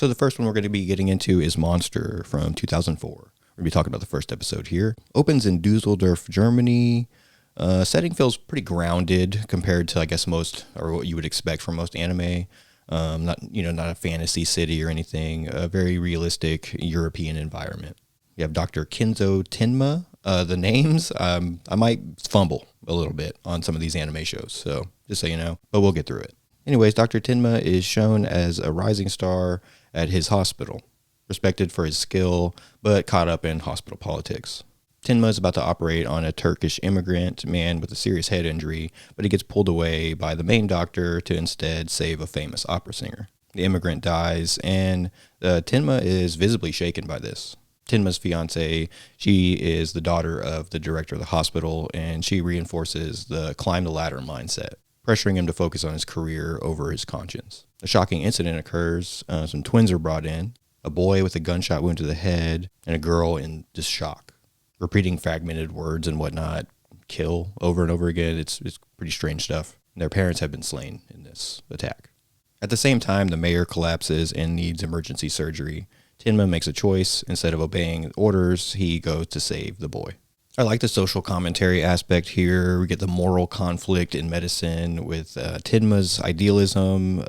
So the first one we're going to be getting into is Monster from 2004. We're going to be talking about the first episode here. Opens in Dusseldorf, Germany. Setting feels pretty grounded compared to, I guess, most, or what you would expect from most anime. Not a fantasy city or anything. A very realistic European environment. You have Dr. Kenzo Tenma. The names, I might fumble a little bit on some of these anime shows, so just so you know, but we'll get through it. Anyways, Dr. Tenma is shown as a rising star at his hospital, respected for his skill, but caught up in hospital politics. Tenma is about to operate on a Turkish immigrant man with a serious head injury, but he gets pulled away by the main doctor to instead save a famous opera singer. The immigrant dies, and Tenma is visibly shaken by this. Tenma's fiance, she is the daughter of the director of the hospital, and she reinforces the climb the ladder mindset, pressuring him to focus on his career over his conscience. A shocking incident occurs. Some twins are brought in, a boy with a gunshot wound to the head, and a girl in just shock. Repeating fragmented words and whatnot, kill over and over again. It's pretty strange stuff. Their parents have been slain in this attack. At the same time, the mayor collapses and needs emergency surgery. Tenma makes a choice. Instead of obeying orders, he goes to save the boy. I like the social commentary aspect here. We get the moral conflict in medicine with Tenma's idealism,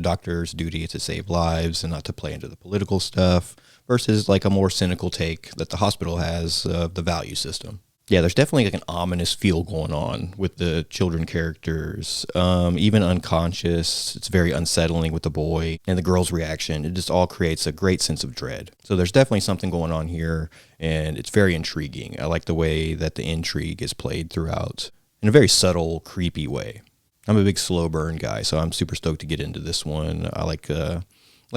doctor's duty to save lives and not to play into the political stuff, versus like a more cynical take that the hospital has of the value system. Yeah, there's definitely like an ominous feel going on with the children characters, even unconscious. It's very unsettling with the boy and the girl's reaction. It just all creates a great sense of dread. So there's definitely something going on here, and it's very intriguing. I like the way that the intrigue is played throughout in a very subtle, creepy way. I'm a big slow burn guy, so I'm super stoked to get into this one. I like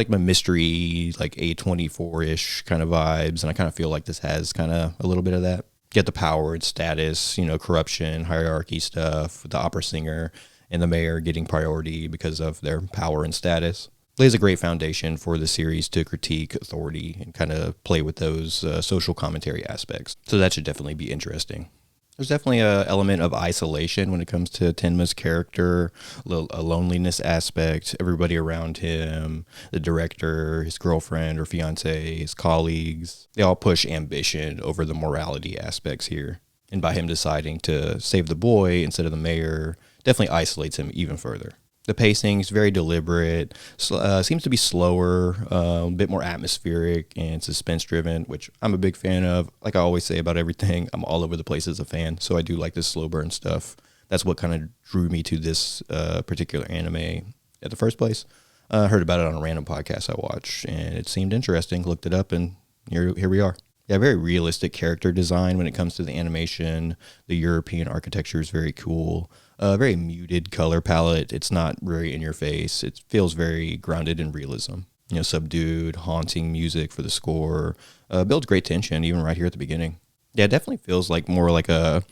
my mystery, like A24-ish kind of vibes, and I kind of feel like this has kind of a little bit of that. Get the power and status, corruption, hierarchy stuff, the opera singer and the mayor getting priority because of their power and status. Lays a great foundation for the series to critique authority and kind of play with those social commentary aspects. So that should definitely be interesting. There's definitely an element of isolation when it comes to Tenma's character, a loneliness aspect, everybody around him, the director, his girlfriend or fiance, his colleagues. They all push ambition over the morality aspects here. And by him deciding to save the boy instead of the mayor, definitely isolates him even further. The pacing is very deliberate, seems to be slower, a bit more atmospheric and suspense-driven, which I'm a big fan of. Like I always say about everything, I'm all over the place as a fan, so I do like this slow burn stuff. That's what kind of drew me to this particular anime at the first place. I heard about it on a random podcast I watched, and it seemed interesting. Looked it up, and here we are. Yeah, very realistic character design when it comes to the animation. The European architecture is very cool. Very muted color palette. It's not very in your face. It feels very grounded in realism. Subdued, haunting music for the score. Builds great tension even right here at the beginning. Yeah, it definitely feels like more like a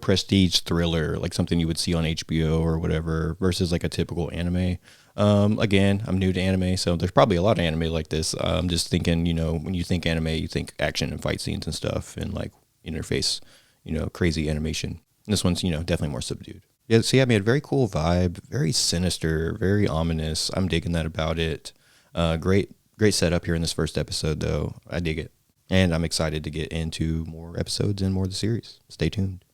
prestige thriller, like something you would see on HBO or whatever, versus like a typical anime. Again, I'm new to anime, so there's probably a lot of anime like this. I'm just thinking, when you think anime, you think action and fight scenes and stuff, and like interface, crazy animation. And this one's, definitely more subdued. Yeah, so we had a very cool vibe, very sinister, very ominous. I'm digging that about it. Great setup here in this first episode, though. I dig it. And I'm excited to get into more episodes and more of the series. Stay tuned.